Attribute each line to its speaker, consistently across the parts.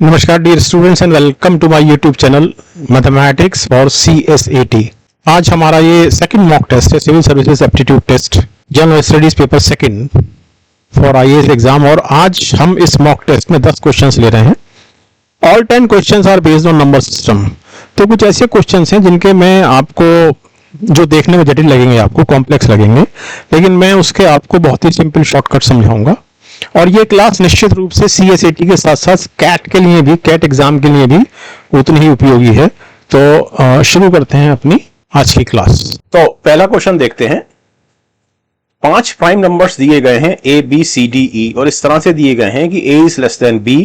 Speaker 1: नमस्कार dear students and welcome to my YouTube channel mathematics for CSAT। आज हमारा ये सेकंड मॉक टेस्ट है, civil services aptitude test general studies paper second for IAS exam. और आज हम इस मॉक टेस्ट में 10 क्वेश्चंस ले रहे हैं। All 10 questions are based on number system. तो कुछ ऐसे क्वेश्चंस हैं जिनके मैं आपको जो देखने में जटिल लगेंगे, आपको कॉम्प्लेक्स लगेंगे, लेकिन मैं उसके आपको बहुत ही सिंपल शॉर्टकट समझाऊंगा। और ये क्लास निश्चित रूप से CSAT के साथ साथ कैट के लिए भी, कैट एग्जाम के लिए भी उतनी ही उपयोगी है। तो शुरू करते हैं अपनी आज की क्लास।
Speaker 2: तो पहला क्वेश्चन देखते हैं। 5 प्राइम नंबर्स दिए गए हैं A B C D E और इस तरह से दिए गए हैं कि A is less then B,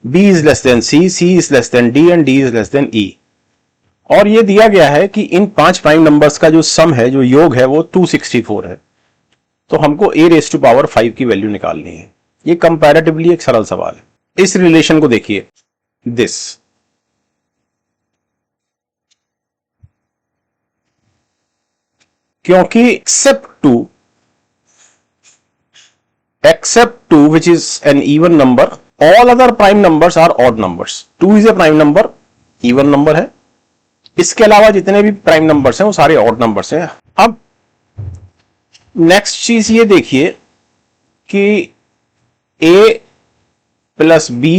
Speaker 2: B is less then C, C is less then D and D is less then E। और ये दिया गया है कि इन 5 प्राइम नंबर्स का जो सम है, जो योग है, वो 264 है। तो हमको A रेज़ टू पावर 5 की वैल्यू निकालनी है। ये कंपैरेटिवली एक सरल सवाल है। इस रिलेशन को देखिए, दिस क्योंकि except 2 which is an even number, all other prime numbers are odd numbers. 2 is a prime number, even number है। इसके अलावा जितने भी प्राइम नंबर्स हैं वो सारे ऑड नंबर्स हैं। अब नेक्स्ट चीज ये देखिए कि A plus B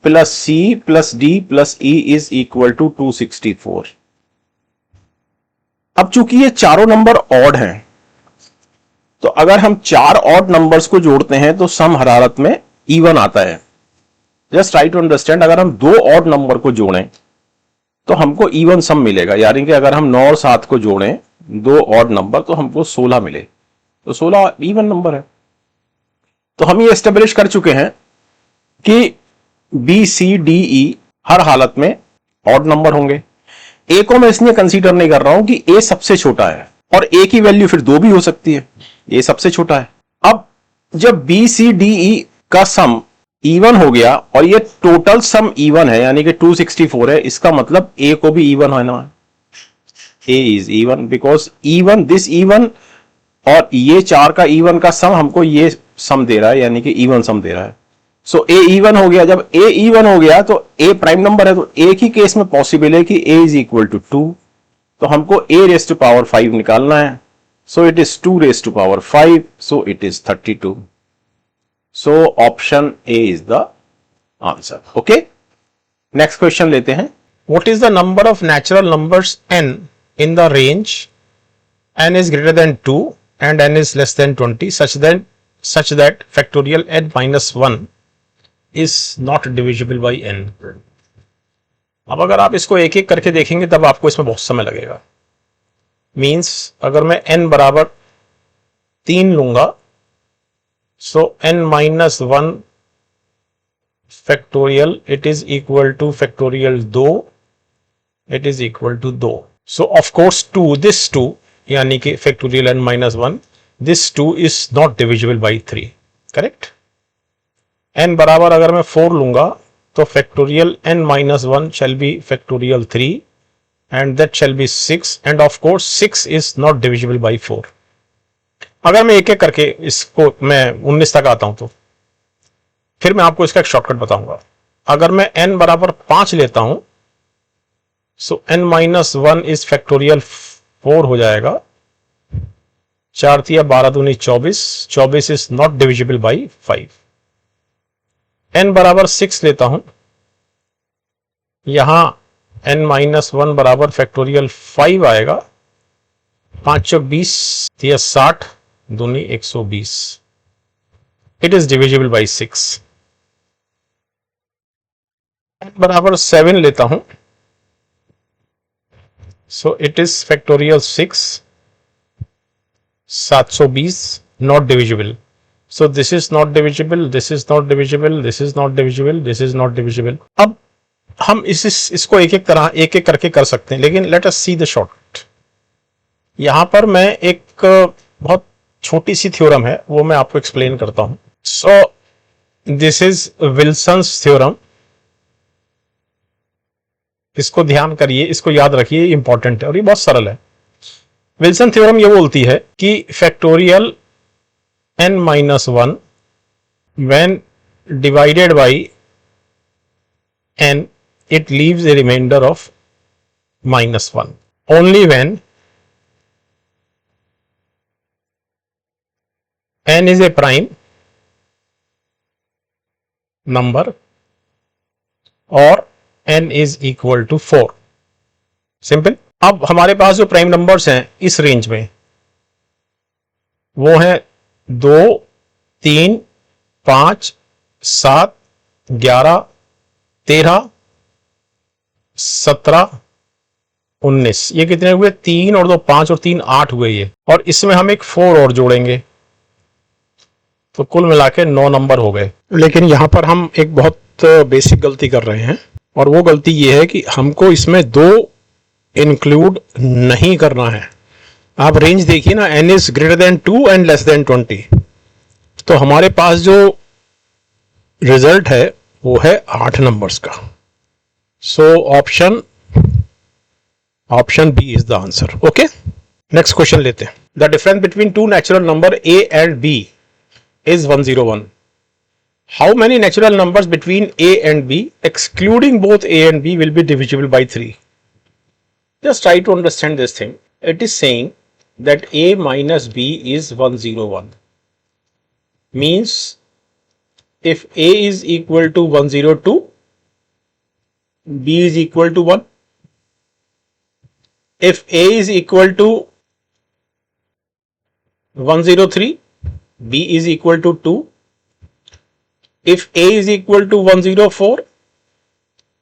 Speaker 2: plus C plus D plus E is equal to 264। अब चूंकि ये चारों नंबर ऑड हैं, तो अगर हम 4 ऑड नंबर्स को जोड़ते हैं तो सम हर हालत में इवन आता है। जस्ट ट्राई टू अंडरस्टैंड, अगर हम 2 ऑड नंबर को जोड़ें तो हमको इवन सम मिलेगा। यानी कि अगर हम 9 और 7 को जोड़ें, 2 ऑड नंबर, तो हमको 16 मिले। तो 16 इवन नंबर है। तो हम ये एस्टेब्लिश कर चुके हैं कि B C D E हर हालत में ऑड नंबर होंगे। A को मैं इसलिए कंसीडर नहीं कर रहा हूं कि A सबसे छोटा है और A की वैल्यू फिर 2 भी हो सकती है। A सबसे छोटा है। अब जब B C D E का सम इवन हो गया और ये टोटल सम इवन है, यानी कि 264 है, इसका मतलब A को भी इवन होना है। A is even because even, this even और ये 4 का इवन का सम हमको ये सम दे रहा है, यानी कि इवन सम दे रहा है। सो A इवन हो गया। जब A इवन हो गया तो A प्राइम नंबर है, तो एक ही केस में पॉसिबल है कि A इज इक्वल टू 2। तो हमको A रेज़ टू पावर 5 निकालना है। So it is 2 raise to power 5, so it is 32। So option A is the answer. Okay, next question लेते हैं।
Speaker 1: What is the number of natural numbers n in the range n is greater than 2 and n is less than 20 such that factorial n minus 1 is not divisible by n? अब अगर आप इसको एक एक करके देखेंगे तब आपको इसमें बहुत समय लगेगा। मीन्स अगर मैं n बराबर 3 लूंगा, so n minus 1 factorial it is equal to factorial 2, it is equal to 2। So of course 2, this 2 यानी कि factorial n minus 1, this 2 is not divisible by 3। Correct. n बराबर अगर मैं 4 लूंगा तो factorial n minus 1 shall be factorial 3 and that shall be 6 and of course 6 is not divisible by 4। अगर मैं एक एक करके इसको मैं 19 तक आता हूं तो फिर मैं आपको इसका एक शॉर्टकट बताऊंगा। अगर मैं n बराबर 5 लेता हूं, सो n माइनस 1 इज फैक्टोरियल 4 हो जाएगा। 4 तिया 12 दूनी 24, 24 is not divisible by 5। n बराबर 6 लेता हूं, यहां n माइनस 1 बराबर फैक्टोरियल 5 आएगा। 5 20 तिया 60 दूनी 120, it is divisible by 6। n बराबर 7 लेता हूं, सो it is factorial 6, 720 not divisible. So this is not divisible, this is not divisible, this is not divisible, this is not divisible। अब हम इसको एक एक करके कर सकते हैं, लेकिन let us see the short। यहां पर मैं एक बहुत छोटी सी थ्योरम है, वो मैं आपको एक्सप्लेन करता हूं। So this is Wilson's theorem। इसको ध्यान करिए, इसको याद रखिए, इंपॉर्टेंट है और ये बहुत सरल है। विल्सन थ्योरम ये बोलती है कि factorial n minus 1 when divided by n, it leaves a remainder of -1. Only when n is a prime number or n is equal to 4. Simple. अब हमारे पास जो प्राइम नंबर्स हैं इस रेंज में वो है 2, 3, 5, 7, 11, 13, 17, 19. ये कितने हुए? 3 और 2 5 और 3 8 हुए ये. और इसमें हम एक 4 और जोड़ेंगे तो कुल मिला के 9 नंबर हो गए. लेकिन यहां पर हम एक बहुत बेसिक गलती कर रहे हैं और वो गलती ये है कि हमको इसमें 2 इंक्लूड नहीं करना है. आप रेंज देखिए ना, n is greater then 2 and less than 20. तो हमारे पास जो रिजल्ट है वो है 8 नंबर्स का. So option B is the answer. Okay, next question लेते हैं. The difference between two natural number a and b is 101. How many natural numbers between a and b, excluding both a and b, will be divisible by 3? Just try to understand this thing. It is saying that a minus b is 101. Means if a is equal to 102, b is equal to 1. If a is equal to 103, b is equal to 2. If a is equal to 104,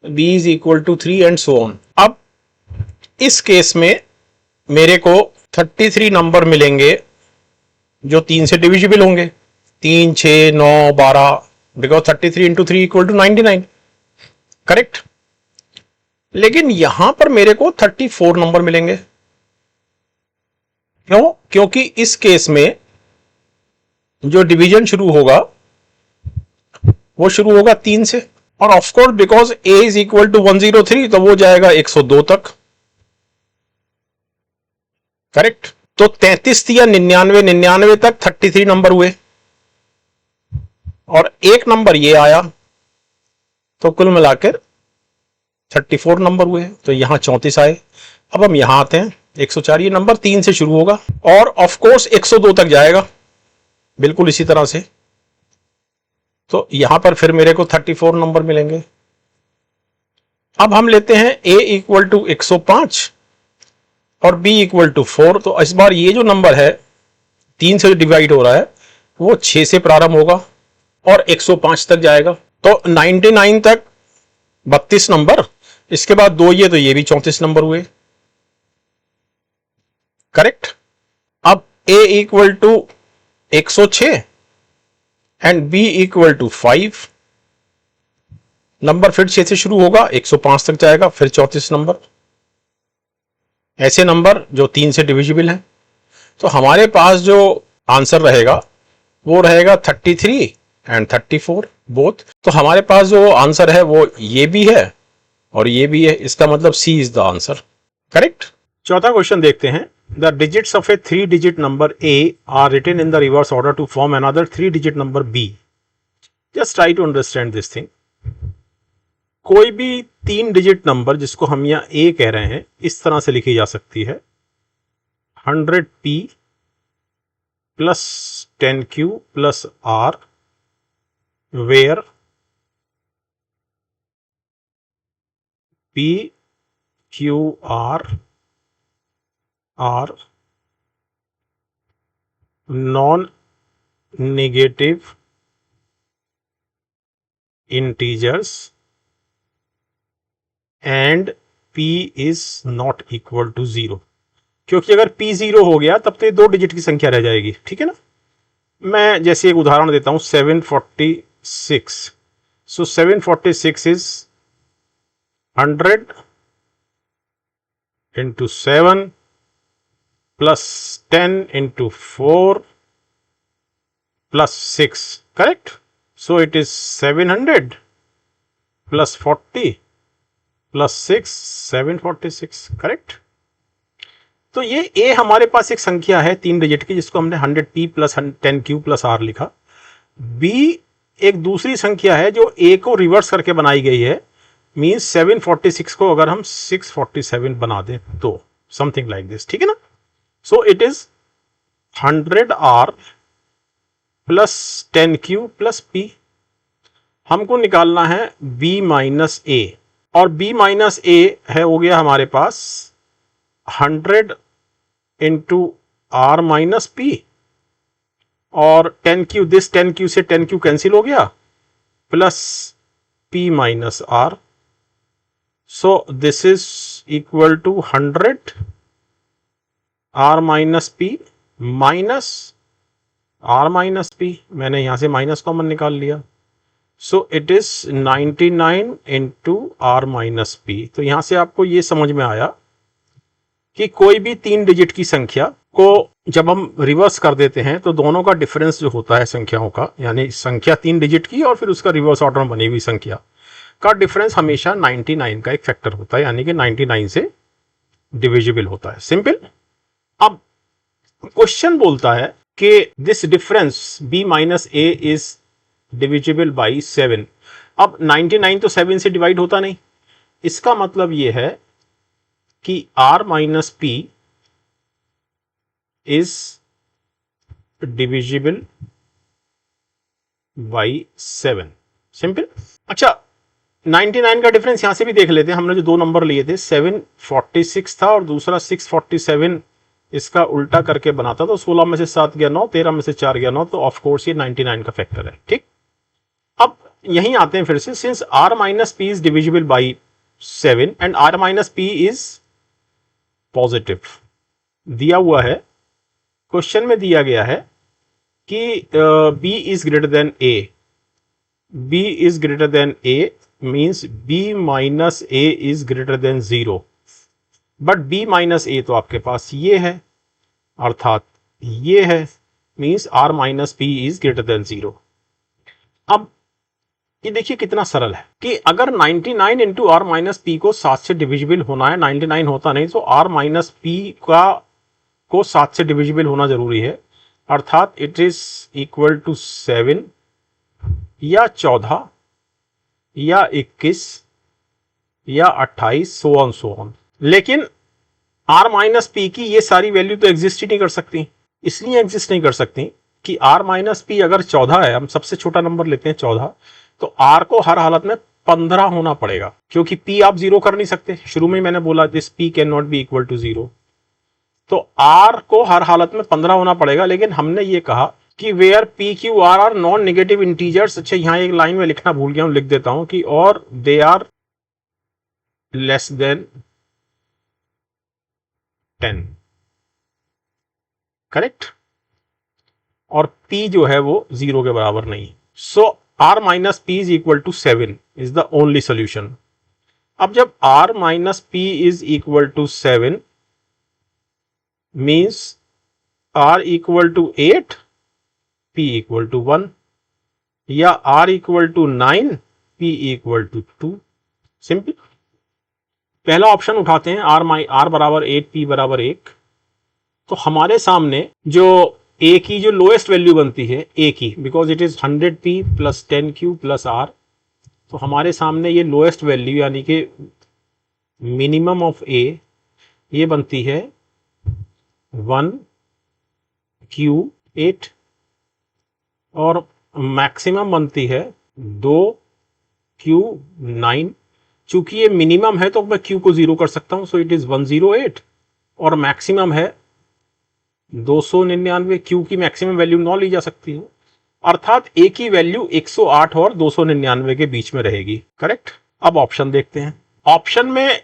Speaker 1: b is equal to 3 and so on. अब इस case में मेरे को 33 number मिलेंगे जो 3 से divisible होंगे. 3, 6, 9, 12, because 33 into 3 equal to 99. Correct. लेकिन यहां पर मेरे को 34 नंबर मिलेंगे. क्यों? क्योंकि इस केस में जो डिवीजन शुरू होगा वो शुरू होगा 3 से. और of course because a is equal to 103 तो वो जाएगा 102 तक. करेक्ट. तो 33 या 99 तक 33 नंबर हुए और एक नंबर ये आया तो कुल मिलाकर 34 नंबर हुए. तो यहां 34 आए. अब हम यहां आते हैं 104. ये नंबर 3 से शुरू होगा और ऑफ कोर्स 102 तक जाएगा बिल्कुल इसी तरह से. तो यहां पर फिर मेरे को 34 नंबर मिलेंगे. अब हम लेते हैं a इक्वल टू 105 और b इक्वल टू 4. तो इस बार ये जो नंबर है 3 से डिवाइड हो रहा है वो 6 से प्रारंभ होगा और 105 तक जाएगा. तो 99 तक 32 नंबर. इसके बाद 2 ये, तो ये भी 34 नंबर हुए. करेक्ट. अब a equal to 106 and b equal to 5. Number फिर 6 से शुरू होगा 105 तक जाएगा फिर 34 नंबर. ऐसे नंबर जो 3 से डिविजिबल हैं. तो हमारे पास जो आंसर रहेगा वो रहेगा 33 एंड 34 बोथ. तो हमारे पास जो आंसर है वो ये भी है और ये भी है. इसका मतलब सी इज द आंसर. करेक्ट. चौथा क्वेश्चन देखते हैं. The digits of a 3-digit number A are written in the reverse order to form another 3-digit number B. Just try to understand this thing. कोई भी 3 डिजिट नंबर जिसको हम यहाँ A कह रहे हैं इस तरह से लिखी जा सकती है. 100p plus 10q plus r where p, q, r are non-negative integers and p is not equal to 0. क्योंकि अगर p 0 हो गया तब तो ये 2 डिजिट की संख्या रह जाएगी. ठीक है ना. मैं जैसे एक उदाहरण देता हूं 746. सो 746 is 100 into 7 plus 10 into 4 plus 6. Correct. So it is 700 plus 40 plus 6, 746. Correct. तो ये a हमारे पास एक संख्या है 3 डिजिट की जिसको हमने 100p plus 10q plus r लिखा. b एक दूसरी संख्या है जो a को रिवर्स करके बनाई गई है. मीन्स 746 को अगर हम 647 बना दें तो समथिंग लाइक दिस, ठीक है ना। सो it is 100R plus 10Q plus P। हमको निकालना है B माइनस A, और B माइनस A है हो गया हमारे पास 100 इंटू R माइनस P, और 10Q, दिस 10Q से 10Q कैंसिल हो गया, plus P minus R। So this is equal to 100 R minus P minus R minus P, मैंने यहां से माइनस कॉमन निकाल लिया। So it is 99 into R minus P। तो यहां से आपको ये समझ में आया कि कोई भी 3 डिजिट की संख्या को जब हम रिवर्स कर देते हैं तो दोनों का डिफरेंस जो होता है संख्याओं का, यानी संख्या 3 डिजिट की और फिर उसका रिवर्स ऑर्डर में बनी हुई संख्या का डिफरेंस हमेशा 99 का एक फैक्टर होता है, यानी कि 99 से डिविजिबल होता है। सिंपल। अब क्वेश्चन बोलता है कि this difference b minus a is divisible by 7। अब 99 तो 7 से डिवाइड होता नहीं, इसका मतलब यह है कि r minus p is divisible by 7। Simple. अच्छा, 99 का डिफरेंस यहां से भी देख लेते हैं। हमने जो दो नंबर लिए थे 746 था और दूसरा 647, इसका उल्टा करके बना था, तो 16 में से 7 गया 9, 13 में से 4 गया 9, तो ऑफ कोर्स ये 99 का फैक्टर है। ठीक, अब यहीं आते हैं फिर से, since r minus p is divisible by 7 and r minus p is positive, दिया हुआ है क्वेश्चन में, दिया गया है कि b is greater then a, b is greater then a means b minus a is greater then 0, but b minus a तो आपके पास ये है, अर्थात ये है, means r minus p is greater then 0। अब ये देखिए कितना सरल है कि अगर 99 इंटू आर माइनस पी को 7 से डिविजिबल होना है, 99 होता नहीं, तो r माइनस पी को 7 से डिविजिबल होना जरूरी है, अर्थात इट इज इक्वल टू 7 या 14 या 21 या 28 सो ऑन। लेकिन r माइनस पी की ये सारी वैल्यू तो एग्जिस्ट ही नहीं कर सकती। इसलिए एग्जिस्ट नहीं कर सकती कि r माइनस पी अगर 14 है, हम सबसे छोटा नंबर लेते हैं 14, तो r को हर हालत में 15 होना पड़ेगा, क्योंकि p आप 0 कर नहीं सकते। शुरू में मैंने बोला this p can not be equal to 0, तो r को हर हालत में 15 होना पड़ेगा। लेकिन हमने ये कहा कि where p q r are non negative integers. अच्छा, यहां एक लाइन में लिखना भूल गया हूं, लिख देता हूं कि और they are less than 10, correct, और p जो है वो 0 के बराबर नहीं। So r minus p is equal to 7 is the only solution. अब जब r minus p is equal to 7 means r equal to 8, p equal to 1, या r equal to 9, p equal to 2। Simple. पहला option उठाते हैं, r बराबर 8, p बराबर 1, तो हमारे सामने जो a की जो लोएस्ट वैल्यू बनती है a की, because it is 100p plus 10q plus r, तो हमारे सामने ये लोएस्ट वैल्यू यानी कि मिनिमम ऑफ a ये बनती है 1q8 और मैक्सिमम बनती है 2q9। चूंकि ये मिनिमम है तो मैं q को 0 कर सकता हूं, सो इट इज 108, और मैक्सिमम है 299, q की मैक्सिमम वैल्यू 9 ली जा सकती है, अर्थात a की वैल्यू 108 और 299 के बीच में रहेगी। करेक्ट। अब ऑप्शन देखते हैं। ऑप्शन में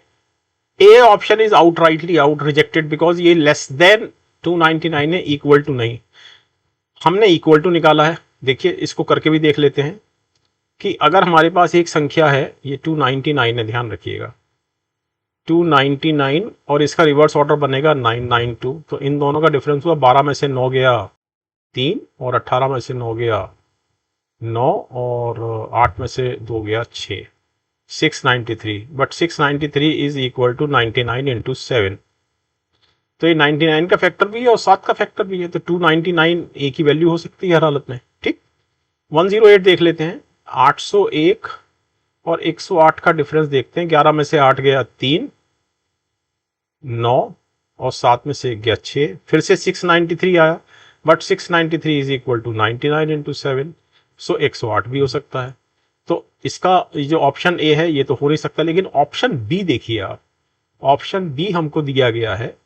Speaker 1: A option is outrightly out, rejected, because ये लेस देन 299 है, इक्वल टू नहीं। हमने इक्वल टू निकाला है। देखिए इसको करके भी देख लेते हैं कि अगर हमारे पास एक संख्या है, ये 299 है, ध्यान रखिएगा 299, और इसका रिवर्स ऑर्डर बनेगा 992, तो इन दोनों का डिफरेंस हुआ 12 में से 9 गया 3, और 18 में से 9 गया 9, और 8 में से 2 गया 6, 693, but 693 is equal to 99 into 7, तो ये 99 का फैक्टर भी है और 7 का फैक्टर भी है, तो 299 ए की वैल्यू हो सकती है हर हालत में। ठीक, 108 देख लेते हैं। 801 और 108 का डिफरेंस देखते हैं। 11 में से 8 गया 3, 9 और 7 में से गया 6, फिर से 693 आया, but 693 is equal to 99 into 7, so 108 भी हो सकता है। तो इसका जो ऑप्शन ए है ये तो हो नहीं सकता, लेकिन ऑप्शन बी देखिए आप, ऑप्शन बी हमको दिया गया है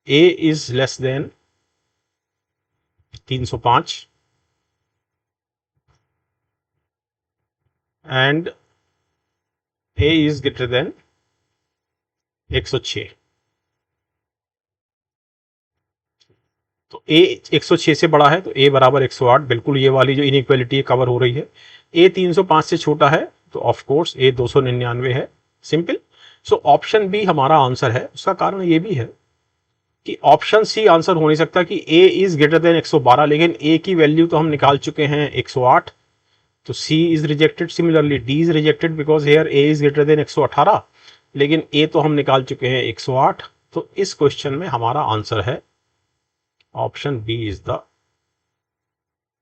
Speaker 1: A is less than 305 and A is greater than 106। तो ए 106 से बड़ा है तो ए बराबर 108, बिल्कुल ये वाली जो इनइक्वालिटी कवर हो रही है। ए 305 से छोटा है तो ऑफ कोर्स ए 299 है, सिंपल। सो ऑप्शन बी हमारा आंसर है। उसका कारण ये भी है कि ऑप्शन सी आंसर हो नहीं सकता कि ए इज ग्रेटर देन 112, लेकिन ए की वैल्यू तो हम निकाल चुके हैं 108, तो C is rejected. Similarly D is rejected because here A is greater than 118, लेकिन ए तो हम निकाल चुके हैं 108। तो इस क्वेश्चन में हमारा आंसर है option B is the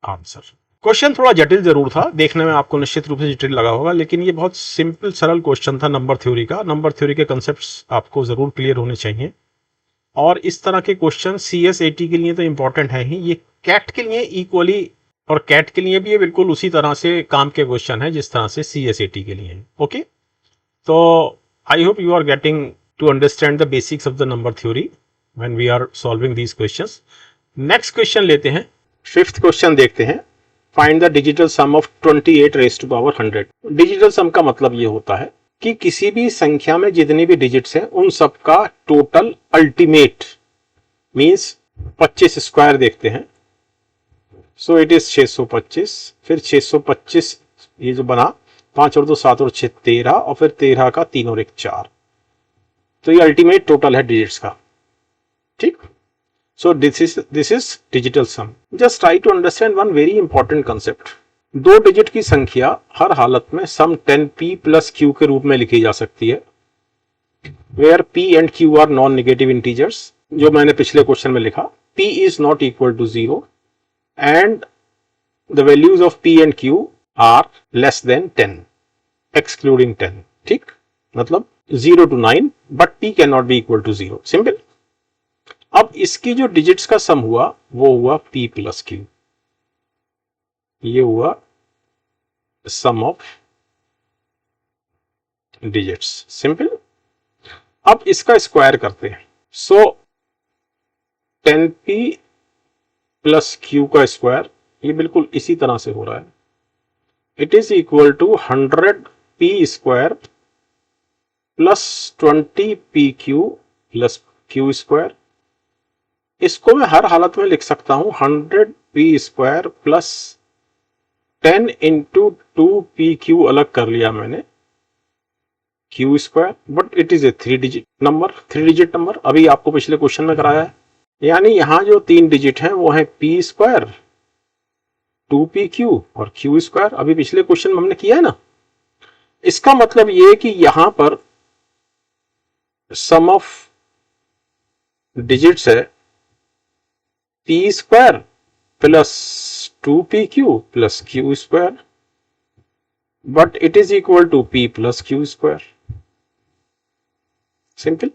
Speaker 1: answer. Question थोड़ा जटिल जरूर था, देखने में आपको निश्चित रूप से जटिल लगा होगा, लेकिन ये बहुत सिंपल सरल क्वेश्चन था नंबर थ्योरी का। नंबर थ्योरी के कंसेप्ट्स आपको जरूर क्लियर होने चाहिए, और इस तरह के क्वेश्चन CSAT के लिए तो इंपॉर्टेंट है ही, ये कैट के लिए इक्वली, और कैट के लिए भी ये बिल्कुल उसी तरह से काम के क्वेश्चन है जिस तरह से CSAT के लिए है। ओके, तो I hope you are getting to understand the basics of the number theory when we are solving these questions. Next question लेते हैं, फिफ्थ क्वेश्चन देखते हैं। Find the digital sum of 28 raise to power 100। Digital sum का मतलब ये होता है कि किसी भी संख्या में जितनी भी डिजिट्स हैं उन सब का टोटल अल्टीमेट मींस 25 स्क्वायर देखते हैं। सो इट इज 625, फिर 625 ये जो बना, 5 और 2 7 और 6 13, और फिर 13 का 3 और 1 4, तो ये अल्टीमेट टोटल है डिजिट्स का। ठीक, so this is digital sum. Just try to understand one very important concept. 2 digit की संख्या हर हालत में सम 10p प्लस q के रूप में लिखी जा सकती है, where p and q are non negative integers. जो मैंने पिछले क्वेश्चन में लिखा, p is not equal to 0 and the values of p and q are less than 10 excluding 10। ठीक, मतलब 0 to 9, but p can not be equal to 0, simple. अब इसकी जो डिजिट्स का सम हुआ वो हुआ p प्लस q, ये हुआ सम ऑफ डिजिट्स, सिंपल। अब इसका स्क्वायर करते हैं। सो 10p प्लस q का स्क्वायर, ये बिल्कुल इसी तरह से हो रहा है। It is equal to 100p square plus 20pq plus q square. इसको मैं हर हालत में लिख सकता हूं 100p square plus 10 into 2pq, अलग कर लिया मैंने q square, but it is a 3 digit number. अभी आपको पिछले क्वेश्चन में कराया है, यानी यहां जो 3 डिजिट हैं वो है p स्क्वायर, 2pq और q स्क्वायर। अभी पिछले क्वेश्चन में हमने किया है ना। इसका मतलब ये कि यहां पर सम ऑफ डिजिट्स है p square plus 2pq plus q square, but it is equal to p plus q square, simple.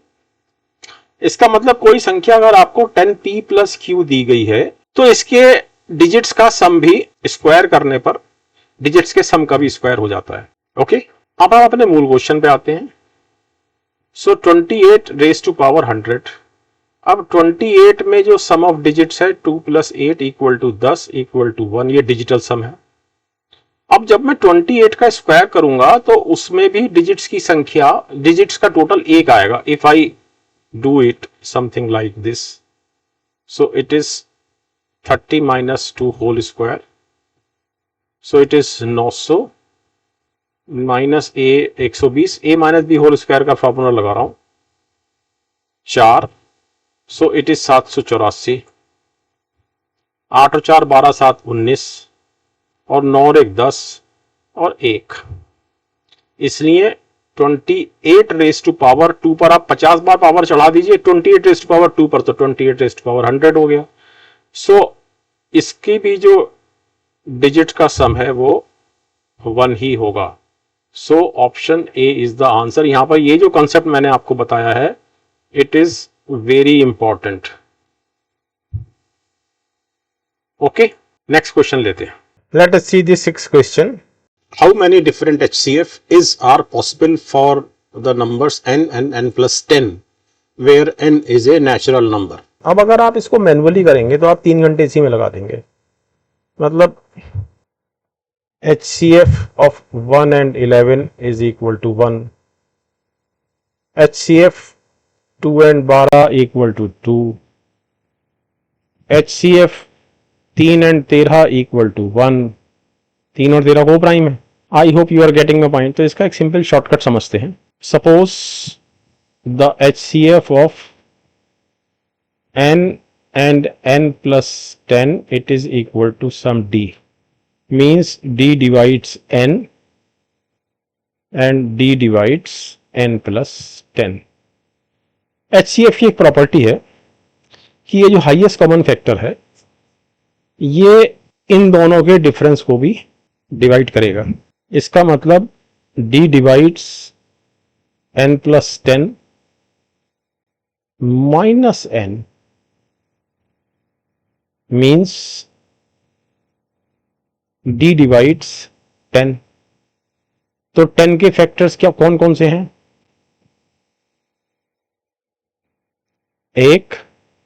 Speaker 1: इसका मतलब कोई संख्या अगर आपको 10p प्लस q दी गई है तो इसके डिजिट्स का सम भी स्क्वायर करने पर डिजिट्स के सम का भी स्क्वायर हो जाता है। ओके, अब हम अपने मूल क्वेश्चन पे आते हैं। सो 28 रेज़ टू पावर 100। अब 28 में जो सम ऑफ डिजिट्स है 2 plus 8 equal to 10 equal to 1, ये डिजिटल सम है। अब जब मैं 28 का स्क्वायर करूंगा तो उसमें भी डिजिट्स की संख्या, डिजिट्स का टोटल 1 आएगा। If I do it something like this, so it is 30 minus 2 whole square, so it is 900 minus a 120, a minus b whole square का फॉर्मूला लगा रहा हूं 4, सो इट इज 784। 8 और 4 12, 7 19, और 9 और 1 10 और 1, इसलिए 28 रेज़ टू पावर 2 पर आप 50 बार पावर चढ़ा दीजिए, 28 रेज़ टू पावर 2 पर, तो 28 रेज़ टू पावर 100 हो गया। सो इसकी भी जो डिजिट का सम है वो 1 ही होगा। So option A is the answer. यहां पर ये जो कॉन्सेप्ट मैंने आपको बताया है, it is very important. Okay, next question लेते हैं। Let us see the sixth question. How many different HCF is are possible for the numbers n and n plus 10 where n is a natural number. अब अगर आप इसको manually करेंगे तो आप 3 घंटे इसी में लगा देंगे। मतलब HCF of 1 and 11 is equal to 1, HCF 2 and 12 equal to 2, HCF 3 and 13 equal to 1। 3 और 13 को प्राइम है। I hope you are getting my point. तो इसका एक सिंपल शॉर्टकट समझते हैं। Suppose the HCF of n and n plus 10 it is equal to some d, means d divides n and d divides n plus 10। HCF की एक property है कि ये जो हाईएस्ट कॉमन फैक्टर है ये इन दोनों के डिफरेंस को भी डिवाइड करेगा। इसका मतलब d divides n plus 10 minus n means d divides 10। तो 10 के फैक्टर्स क्या कौन कौन से हैं? 1,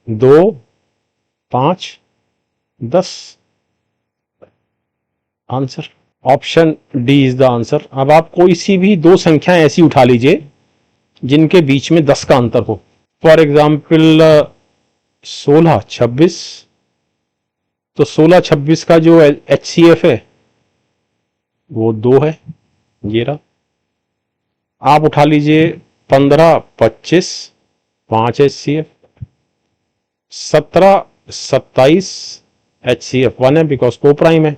Speaker 1: 2, 5, 10। Answer option D is the answer. अब आप कोई सी भी दो संख्याएं ऐसी उठा लीजिए जिनके बीच में 10 का अंतर हो। For example 16, 26। तो 16, 26 का जो HCF है वो 2 है, ये रहा। आप उठा लीजिए 15, 25, 5 HCF। 17, 27 HCF 1 है बिकॉज को प्राइम है।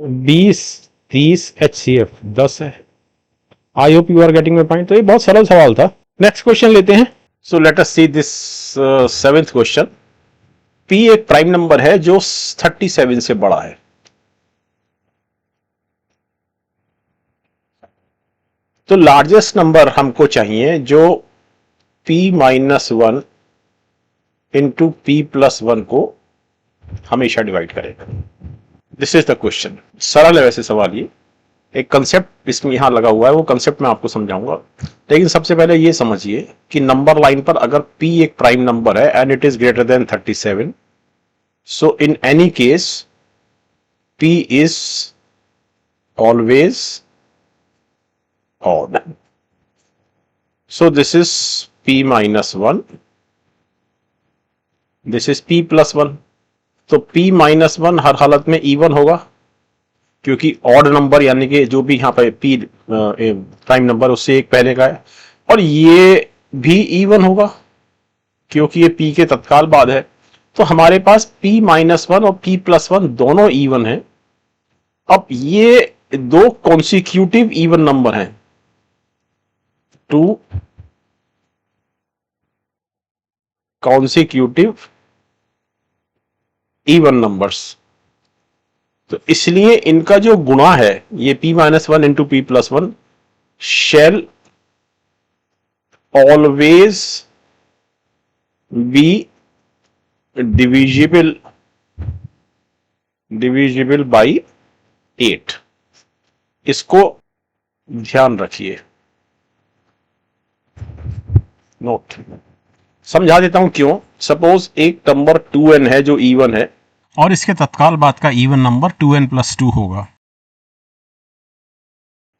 Speaker 1: 20, 30 HCF 10 है। I hope you are getting my point. तो ये बहुत सरल सवाल था। नेक्स्ट क्वेश्चन लेते हैं। So let us see this 7th question. P एक प्राइम नंबर है जो 37 से बड़ा है। तो लार्जेस्ट नंबर हमको चाहिए जो P minus 1 into P plus 1 को हमेशा डिवाइड करेगा। This is the question. सरल है वैसे सवाल। ये एक कंसेप्ट इसमें यहां लगा हुआ है, वो कंसेप्ट मैं आपको समझाऊंगा। लेकिन सबसे पहले ये समझिए कि नंबर लाइन पर अगर P एक प्राइम नंबर है and it is greater then 37, so in any case P is always odd। so this is P minus 1, this is P plus 1। तो P minus 1 हर हालत में even होगा क्योंकि ऑड नंबर यानी कि जो भी यहाँ पे P प्राइम नंबर उससे एक पहले का है, और ये भी even होगा क्योंकि ये P के तत्काल बाद है। तो हमारे पास P माइनस 1 और P प्लस 1 दोनों इवन हैं। अब ये दो कॉन्सिक्यूटिव इवन नंबर हैं, 2 कॉन्सिक्यूटिव इवन नंबर्स। तो इसलिए इनका जो गुणा है ये P minus 1 into P plus 1 shell always be divisible by 8। इसको ध्यान रखिए, नोट। समझा देता हूं क्यों। सपोज एक नंबर 2n है जो इवन है और इसके तत्काल बाद का इवन नंबर 2n प्लस 2 होगा,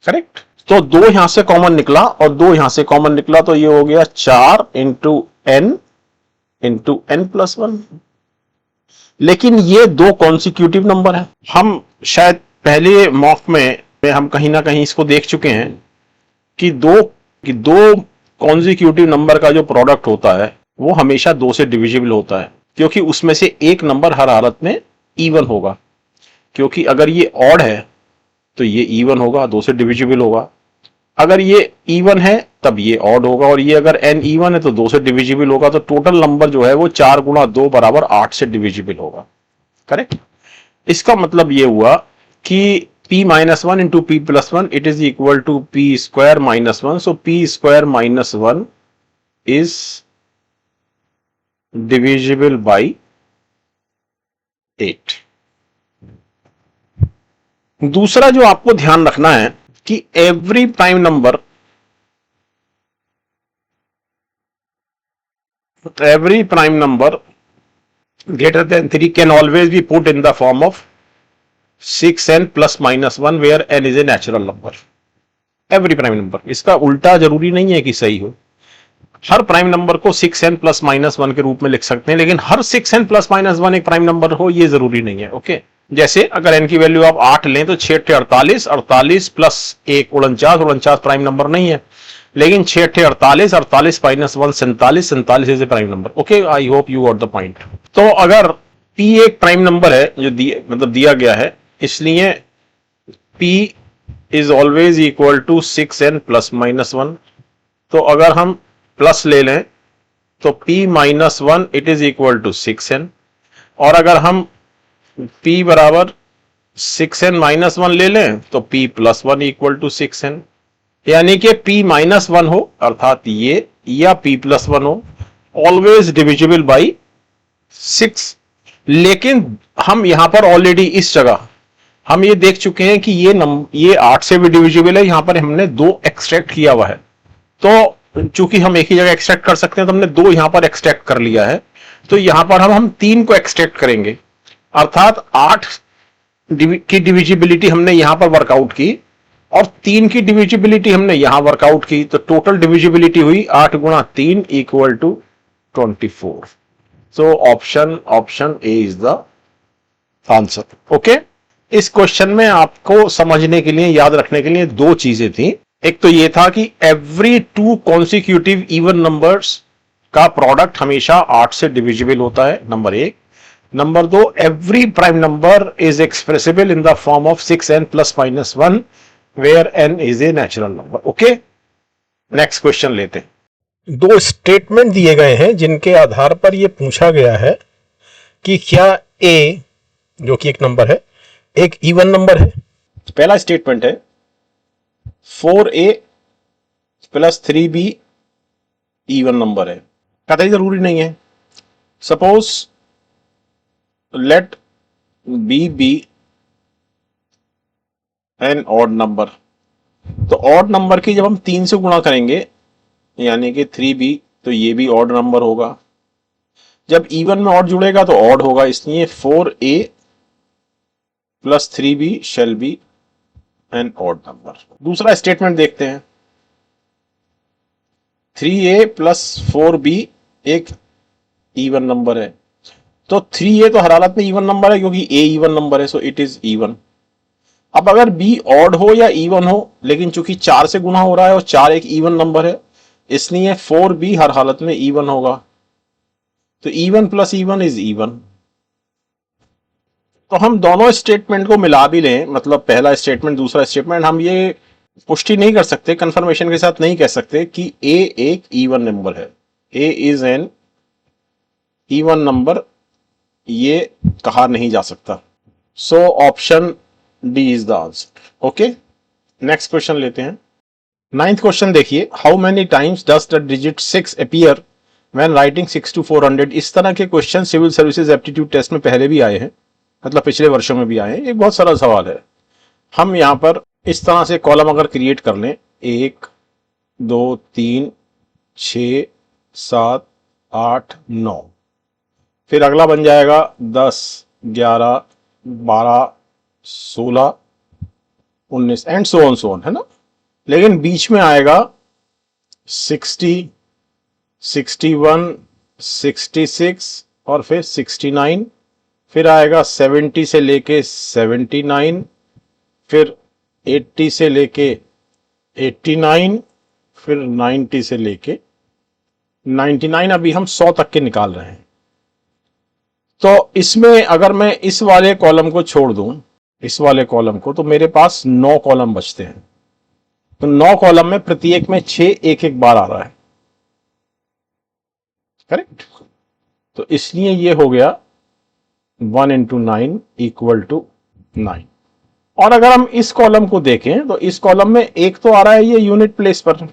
Speaker 1: करेक्ट। तो 2 यहां से कॉमन निकला और 2 यहां से कॉमन निकला, तो ये हो गया 4 इंटू n प्लस 1। लेकिन ये दो कॉन्सिक्यूटिव नंबर है। हम शायद पहले मॉक में हम कहीं ना कहीं इसको देख चुके हैं कि दो कॉन्सिक्यूटिव नंबर का जो प्रोडक्ट होता है वो हमेशा 2 से डिविजिबल होता है, क्योंकि उसमें से एक नंबर हर हालत में इवन होगा। क्योंकि अगर ये ऑड है तो ये इवन होगा, 2 से डिविजिबल होगा। अगर ये इवन है तब ये ऑड होगा, और ये अगर n इवन है तो 2 से डिविजिबल होगा। तो टोटल नंबर जो है वो 4 गुणा 2 बराबर 8 से डिविजिबल होगा, करेक्ट। इसका मतलब ये हुआ कि
Speaker 2: p minus 1 into p plus 1, it is equal to p square minus 1. So p square minus 1 is divisible by 8. दूसरा जो आपको ध्यान रखना है कि every prime number greater than 3 can always be put in the form of 6n plus minus 1 where n is a natural number. Every prime number, इसका उल्टा जरूरी नहीं है कि सही हो. हर प्राइम नंबर को 6n प्लस माइनस 1 के रूप में लिख सकते हैं, लेकिन हर 6n प्लस माइनस 1 एक प्राइम नंबर हो ये जरूरी नहीं है. ओके, जैसे अगर n की वैल्यू आप 8 लें तो 6 48, 48 प्लस 1 49, 49 प्राइम नंबर नहीं है, लेकिन 6 48, 48 minus 1 47, 47 is a prime number. Okay, I hope you got the point. तो अगर p एक प्राइम नंबर है जो दिया गया है, इसलिए p is always equal to 6n plus minus 1. तो अगर हम प्लस ले लें तो p minus 1 it is equal to 6n, और अगर हम p बराबर 6n माइनस 1 ले लें तो p plus 1 equal to 6n. यानी कि p माइनस 1 हो अर्थात ये, या p प्लस 1 हो, ऑलवेज डिविजिबल बाई 6. लेकिन हम यहां पर ऑलरेडी इस जगह हम ये देख चुके हैं कि ये 8 से भी डिविजिबल है. यहां पर हमने 2 एक्सट्रैक्ट किया हुआ है, तो चूंकि हम एक ही जगह एक्सट्रैक्ट कर सकते हैं तो हमने 2 यहां पर एक्सट्रैक्ट कर लिया है. तो यहां पर हम 3 को एक्सट्रैक्ट करेंगे, अर्थात 8 की डिविजिबिलिटी हमने यहां पर वर्कआउट की और 3 की डिविजिबिलिटी हमने यहां वर्कआउट की. तो टोटल डिविजिबिलिटी हुई 8 गुणा 3 equal to 24. So option A is the answer. Okay, इस क्वेश्चन में आपको समझने के लिए, याद रखने के लिए 2 चीजें थी. एक तो ये था कि एवरी 2 कॉन्सिक्यूटिव इवन नंबर्स का प्रोडक्ट हमेशा 8 से डिविजिबल होता है, number 1. Number 2, every prime number is expressible in the form of 6n plus minus 1 where n is a natural number. Okay, next question लेते हैं.
Speaker 1: 2 स्टेटमेंट दिए गए हैं जिनके आधार पर यह पूछा गया है कि क्या a, जो कि एक नंबर है, एक इवन नंबर है.
Speaker 2: पहला स्टेटमेंट है 4a plus 3b even number है. कतई जरूरी नहीं है. Suppose let b be an odd number. तो ऑड नंबर की जब हम 3 से गुणा करेंगे यानी कि 3b, तो ये भी ऑड नंबर होगा. जब इवन में ऑड जुड़ेगा तो ऑड होगा, इसलिए 4a plus 3b shall be an odd number. दूसरा स्टेटमेंट देखते हैं. 3a प्लस 4b एक इवन नंबर है. तो 3a तो हर हालत में इवन नंबर है क्योंकि a इवन नंबर है, सो इट इज इवन. अब अगर b ऑड हो या इवन हो, लेकिन चूंकि 4 से गुना हो रहा है और 4 एक इवन नंबर है, इसलिए 4b हर हालत में इवन होगा. तो even plus even is even. तो हम दोनों स्टेटमेंट को मिला भी लें, मतलब पहला स्टेटमेंट दूसरा स्टेटमेंट, हम ये पुष्टि नहीं कर सकते, कंफर्मेशन के साथ नहीं कह सकते कि a एक इवन नंबर है. a is an even number, ये कहा नहीं जा सकता. So option D is the answer. Okay, next question लेते हैं. 9th क्वेश्चन देखिए. How many times does the digit 6 appear when writing 6 to 400. इस तरह के question civil services aptitude test में पहले भी आए हैं, मतलब पिछले वर्षों में भी आए हैं. एक बहुत सरल सवाल है. हम यहां पर इस तरह से कॉलम अगर क्रिएट कर लें, 1 2 3 6 7 8 9, फिर अगला बन जाएगा 10 11 12 16 19 एंड सो ऑन, है ना. लेकिन बीच में आएगा 60 61 66 और फिर 69, फिर आएगा 70 से लेके 79, फिर 80 से लेके 89, फिर 90 से लेके 99. अभी हम 100 तक के निकाल रहे हैं. तो इसमें अगर मैं इस वाले कॉलम को छोड़ दूं, इस वाले कॉलम को, तो मेरे पास 9 कॉलम बचते हैं. तो 9 कॉलम में प्रत्येक में 6 एक एक बार आ रहा है, करेक्ट. तो इसलिए ये हो गया 1 into 9 इक्वल टू 9. और अगर हम इस कॉलम को देखें तो इस कॉलम में एक तो आ रहा है ये यूनिट प्लेस पर,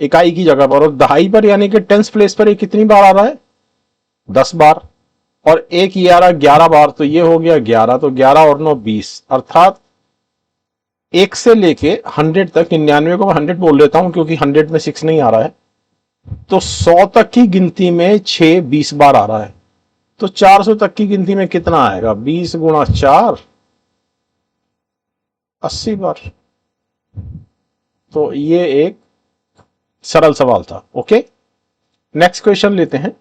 Speaker 2: इकाई की जगह पर, और दहाई पर यानी कि टेंस प्लेस पर ये कितनी बार आ रहा है, 10 बार, और एक ये आ रहा है 11 बार, तो ये हो गया 11, तो 11 और 9 20, अर्थात 1 से लेके 100 तक, 99 को मैं 100 बोल लेता हूं क्योंकि 100 में 6 नहीं आ रहा है, तो 100 तक की गिनती में 6 20 बार आ रहा है, तो 400 तक की गिनती में कितना आएगा, 20 गुणा 4 80 बार। तो ये एक सरल सवाल था। ओके, नेक्स्ट क्वेश्चन लेते हैं।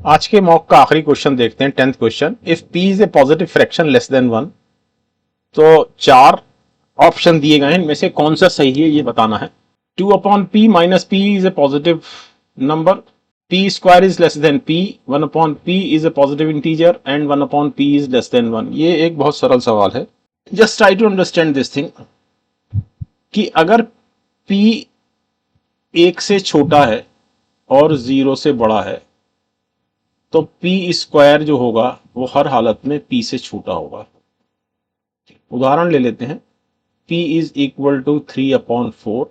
Speaker 2: आज के मॉक का आखिरी क्वेश्चन देखते हैं, 10th question. If p is a positive fraction less than 1, तो 4 ऑप्शन दिए गए हैं, इनमें से कौन सा सही है ये बताना है। 2/p minus p is a positive number, p square is less than p, 1/p is a positive integer and 1/p is less than 1। ये एक बहुत सरल सवाल है। Just try to understand this thing कि अगर p 1 से छोटा है और 0 से बड़ा है तो p स्क्वायर जो होगा वो हर हालत में p से छोटा होगा। उदाहरण ले लेते हैं, p इज इक्वल टू 3/4,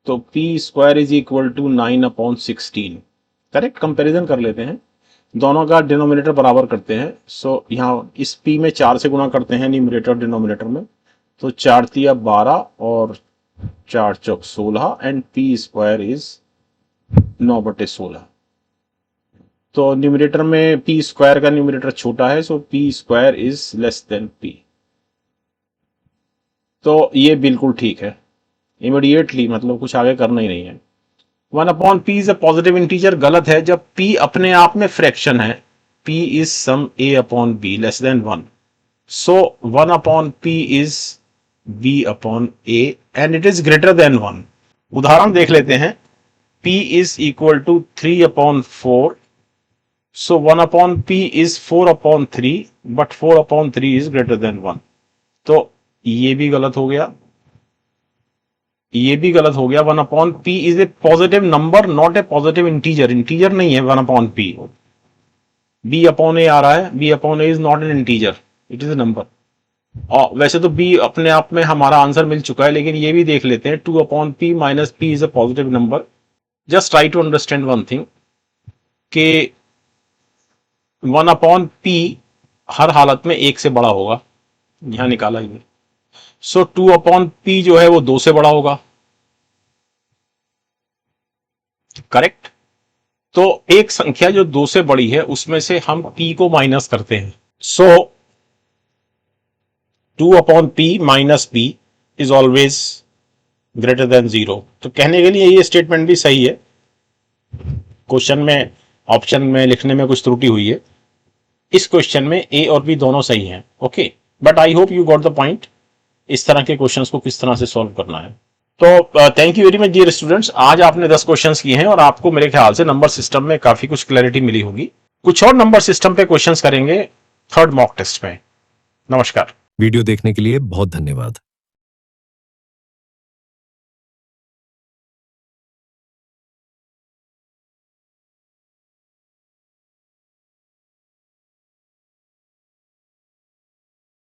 Speaker 2: तो p square is equal to 9/16। Correct, comparison कर लेते हैं, दोनों का डिनोमिनेटर बराबर करते हैं। सो यहाँ इस p में 4 से गुणा करते हैं न्यूमरेटर डिनोमिनेटर में, तो 4 तिया 12 और 4 चौक 16 एंड p स्क्वायर इज 9/16। तो न्यूमरेटर में p स्क्वायर का न्यूमरेटर छोटा है, सो p square is less than p। तो ये बिल्कुल ठीक है, इमीडिएटली, मतलब कुछ आगे करना ही नहीं है। 1/p is a positive integer गलत है जब p अपने आप में फ्रैक्शन है, p is some a/b less than 1, so 1/p is b/a and it is greater than 1। उदाहरण देख लेते हैं, p is equal to 3/4, so 1/p is 4/3, but 4/3 is greater than 1। तो ये भी गलत हो गया, ये भी गलत हो गया। 1/p is a positive number, not a positive integer। Integer नहीं है 1/p। b/a आ रहा है, b/a is not an integer, it is a number। और वैसे तो b अपने आप में हमारा आंसर मिल चुका है, लेकिन ये भी देख लेते हैं, 2/p minus p is a positive number। Just try to understand one thing कि 1/p हर हालत में 1 से बड़ा होगा, यहां निकाला ये। सो 2/p जो है वो 2 से बड़ा होगा, करेक्ट। तो एक संख्या जो 2 से बड़ी है उसमें से हम p को माइनस करते हैं, सो 2/p minus p is always greater than 0। तो कहने के लिए ये स्टेटमेंट भी सही है, क्वेश्चन में ऑप्शन में लिखने में कुछ त्रुटि हुई है। इस क्वेश्चन में ए और बी दोनों सही हैं। Okay, but I hope you got the point, इस तरह के क्वेश्चंस को किस तरह से सॉल्व करना है। तो thank you very much dear students, आज आपने 10 क्वेश्चंस किए हैं और आपको मेरे ख्याल से नंबर सिस्टम में काफी कुछ क्लैरिटी मिली होगी। कुछ और नंबर सिस्टम पे क्वेश्चंस करेंगे 3rd मॉक टेस्ट में। नमस्कार।
Speaker 3: वीडियो देखने के लिए बहुत धन्यवाद।